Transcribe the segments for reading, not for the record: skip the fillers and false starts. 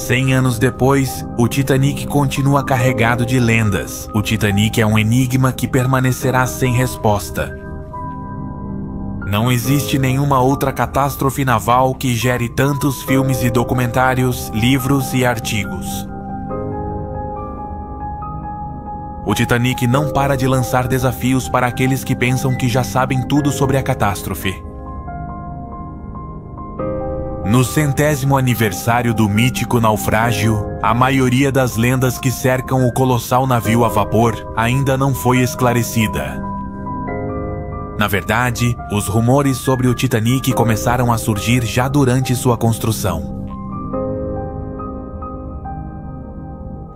100 anos depois, o Titanic continua carregado de lendas. O Titanic é um enigma que permanecerá sem resposta. Não existe nenhuma outra catástrofe naval que gere tantos filmes e documentários, livros e artigos. O Titanic não para de lançar desafios para aqueles que pensam que já sabem tudo sobre a catástrofe. No 100º aniversário do mítico naufrágio, a maioria das lendas que cercam o colossal navio a vapor ainda não foi esclarecida. Na verdade, os rumores sobre o Titanic começaram a surgir já durante sua construção.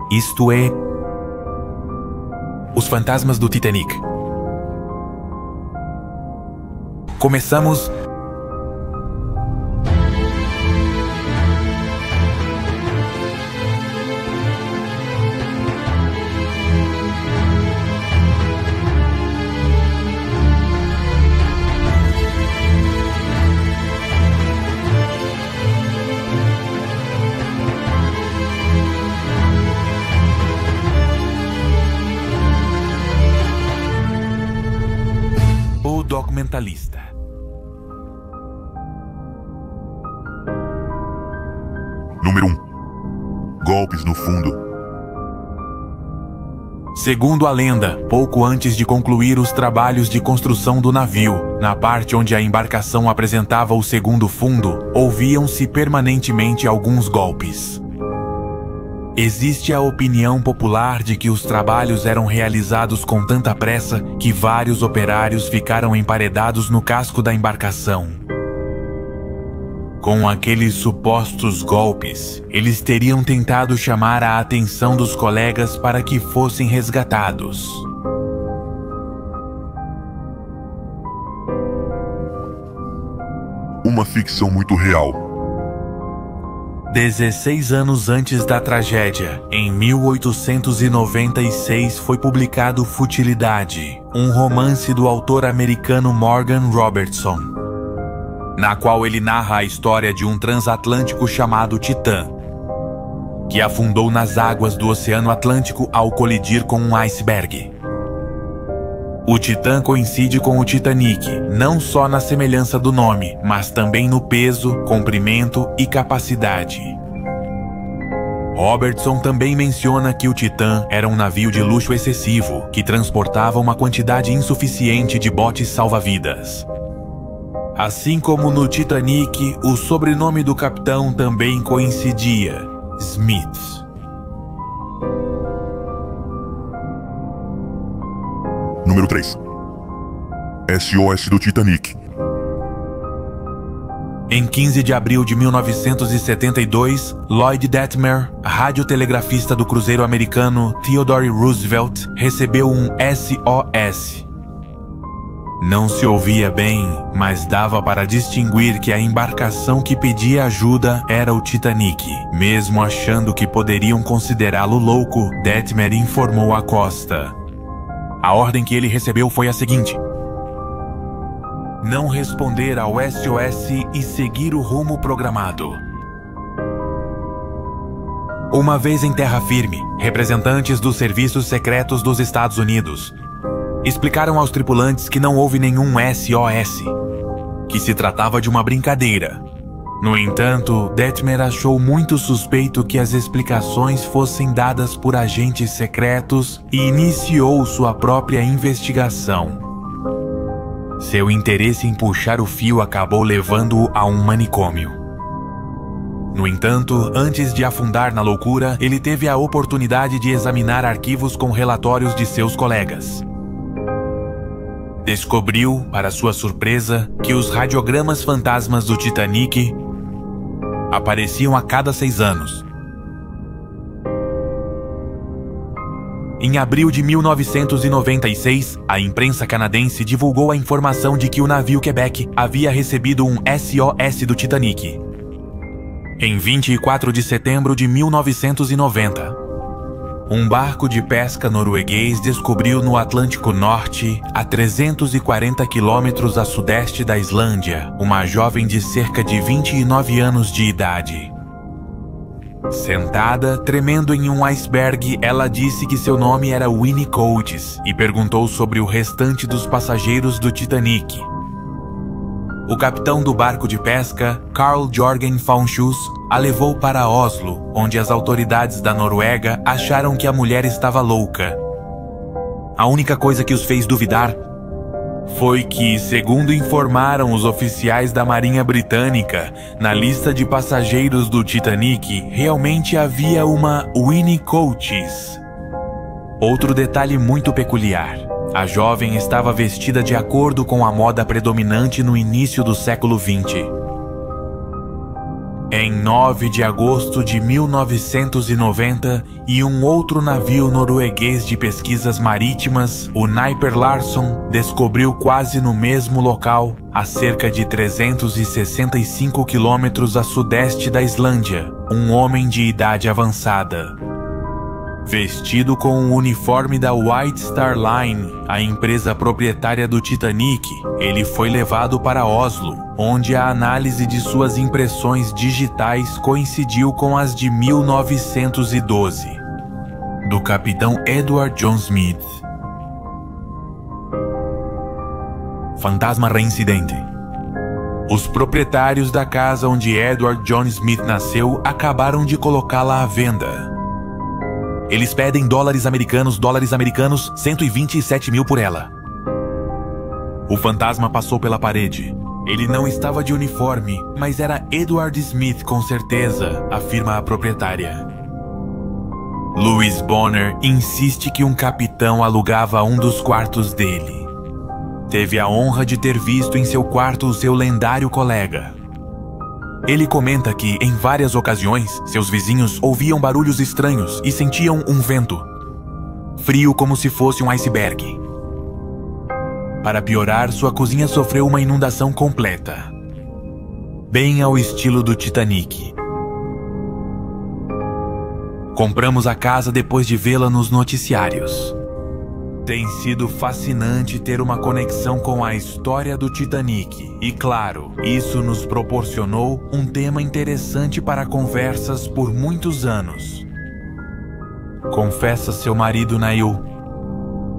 Isto é, os fantasmas do Titanic. Começamos... documentalista. Número 1. Golpes no fundo. Segundo a lenda, pouco antes de concluir os trabalhos de construção do navio, na parte onde a embarcação apresentava o segundo fundo, ouviam-se permanentemente alguns golpes. Existe a opinião popular de que os trabalhos eram realizados com tanta pressa que vários operários ficaram emparedados no casco da embarcação. Com aqueles supostos golpes, eles teriam tentado chamar a atenção dos colegas para que fossem resgatados. Uma ficção muito real. 16 anos antes da tragédia, em 1896, foi publicado Futilidade, um romance do autor americano Morgan Robertson, na qual ele narra a história de um transatlântico chamado Titã, que afundou nas águas do Oceano Atlântico ao colidir com um iceberg. O Titã coincide com o Titanic, não só na semelhança do nome, mas também no peso, comprimento e capacidade. Robertson também menciona que o Titã era um navio de luxo excessivo, que transportava uma quantidade insuficiente de botes salva-vidas. Assim como no Titanic, o sobrenome do capitão também coincidia, Smith. Número 3. SOS do Titanic. Em 15 de abril de 1972, Lloyd Detmer, radiotelegrafista do cruzeiro americano Theodore Roosevelt, recebeu um SOS. Não se ouvia bem, mas dava para distinguir que a embarcação que pedia ajuda era o Titanic. Mesmo achando que poderiam considerá-lo louco, Detmer informou a costa. A ordem que ele recebeu foi a seguinte: não responder ao SOS e seguir o rumo programado. Uma vez em terra firme, representantes dos serviços secretos dos Estados Unidos explicaram aos tripulantes que não houve nenhum SOS, que se tratava de uma brincadeira. No entanto, Detmer achou muito suspeito que as explicações fossem dadas por agentes secretos e iniciou sua própria investigação. Seu interesse em puxar o fio acabou levando-o a um manicômio. No entanto, antes de afundar na loucura, ele teve a oportunidade de examinar arquivos com relatórios de seus colegas. Descobriu, para sua surpresa, que os radiogramas fantasmas do Titanic apareciam a cada 6 anos. Em abril de 1996, a imprensa canadense divulgou a informação de que o navio Quebec havia recebido um SOS do Titanic. Em 24 de setembro de 1990, um barco de pesca norueguês descobriu no Atlântico Norte, a 340 quilômetros a sudeste da Islândia, uma jovem de cerca de 29 anos de idade. Sentada, tremendo em um iceberg, ela disse que seu nome era Winnie Coates e perguntou sobre o restante dos passageiros do Titanic. O capitão do barco de pesca, Carl Jorgen Faunschus, a levou para Oslo, onde as autoridades da Noruega acharam que a mulher estava louca. A única coisa que os fez duvidar foi que, segundo informaram os oficiais da Marinha Britânica, na lista de passageiros do Titanic realmente havia uma Winnie Coates. Outro detalhe muito peculiar: a jovem estava vestida de acordo com a moda predominante no início do século XX. Em 9 de agosto de 1990, um outro navio norueguês de pesquisas marítimas, o Kniper Larsson, descobriu quase no mesmo local, a cerca de 365 quilômetros a sudeste da Islândia, um homem de idade avançada. Vestido com o uniforme da White Star Line, a empresa proprietária do Titanic, ele foi levado para Oslo, onde a análise de suas impressões digitais coincidiu com as de 1912, do capitão Edward John Smith. Fantasma reincidente. Os proprietários da casa onde Edward John Smith nasceu acabaram de colocá-la à venda. Eles pedem dólares americanos, 127 mil por ela. O fantasma passou pela parede. Ele não estava de uniforme, mas era Edward Smith com certeza, afirma a proprietária. Louis Bonner insiste que um capitão alugava um dos quartos dele. Teve a honra de ter visto em seu quarto o seu lendário colega. Ele comenta que, em várias ocasiões, seus vizinhos ouviam barulhos estranhos e sentiam um vento frio como se fosse um iceberg. Para piorar, sua cozinha sofreu uma inundação completa, bem ao estilo do Titanic. Compramos a casa depois de vê-la nos noticiários. Tem sido fascinante ter uma conexão com a história do Titanic e, claro, isso nos proporcionou um tema interessante para conversas por muitos anos. Confessa seu marido Niall.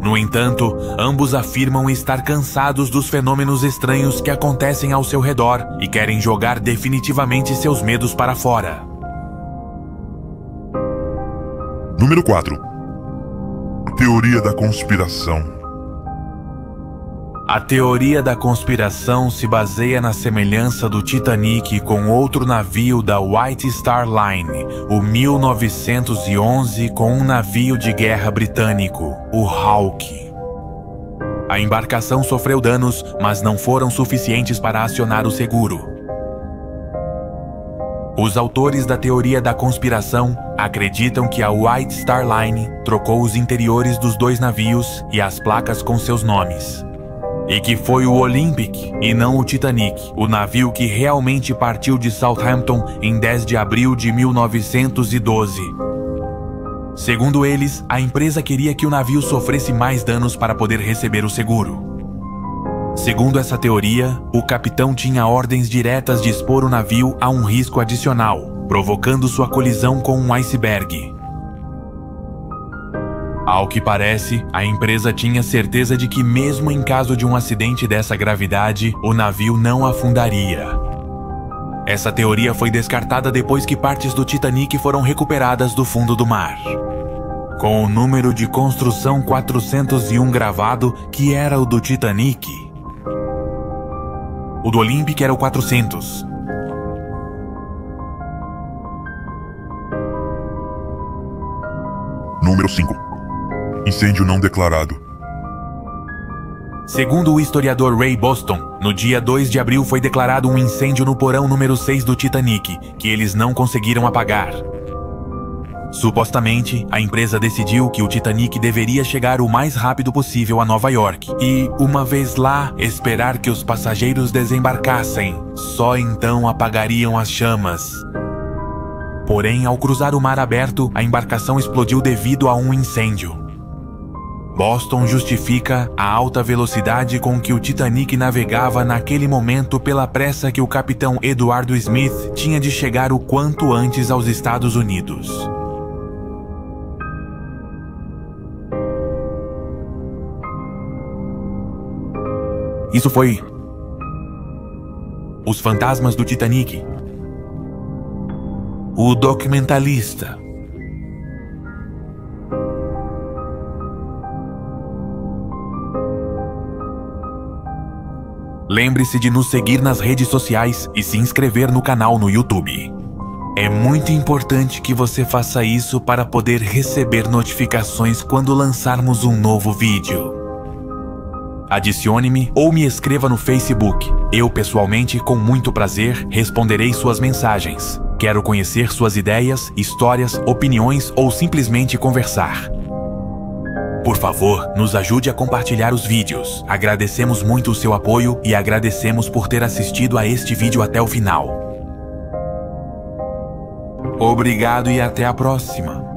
No entanto, ambos afirmam estar cansados dos fenômenos estranhos que acontecem ao seu redor e querem jogar definitivamente seus medos para fora. Número 4. Teoria da conspiração. A teoria da conspiração se baseia na semelhança do Titanic com outro navio da White Star Line, o 1911, com um navio de guerra britânico, o Hawke. A embarcação sofreu danos, mas não foram suficientes para acionar o seguro. Os autores da teoria da conspiração acreditam que a White Star Line trocou os interiores dos dois navios e as placas com seus nomes. E que foi o Olympic e não o Titanic, o navio que realmente partiu de Southampton em 10 de abril de 1912. Segundo eles, a empresa queria que o navio sofresse mais danos para poder receber o seguro. Segundo essa teoria, o capitão tinha ordens diretas de expor o navio a um risco adicional, provocando sua colisão com um iceberg. Ao que parece, a empresa tinha certeza de que mesmo em caso de um acidente dessa gravidade, o navio não afundaria. Essa teoria foi descartada depois que partes do Titanic foram recuperadas do fundo do mar, com o número de construção 401 gravado, que era o do Titanic. O do Olympic era o 400. Número 5. Incêndio não declarado. Segundo o historiador Ray Boston, no dia 2 de abril foi declarado um incêndio no porão número 6 do Titanic, que eles não conseguiram apagar. Supostamente, a empresa decidiu que o Titanic deveria chegar o mais rápido possível a Nova York e, uma vez lá, esperar que os passageiros desembarcassem. Só então apagariam as chamas. Porém, ao cruzar o mar aberto, a embarcação explodiu devido a um incêndio. Boston justifica a alta velocidade com que o Titanic navegava naquele momento pela pressa que o capitão Eduardo Smith tinha de chegar o quanto antes aos Estados Unidos. Isso foi Os Fantasmas do Titanic. O documentalista. Lembre-se de nos seguir nas redes sociais e se inscrever no canal no YouTube. É muito importante que você faça isso para poder receber notificações quando lançarmos um novo vídeo. Adicione-me ou me escreva no Facebook. Eu, pessoalmente, com muito prazer, responderei suas mensagens. Quero conhecer suas ideias, histórias, opiniões ou simplesmente conversar. Por favor, nos ajude a compartilhar os vídeos. Agradecemos muito o seu apoio e agradecemos por ter assistido a este vídeo até o final. Obrigado e até a próxima.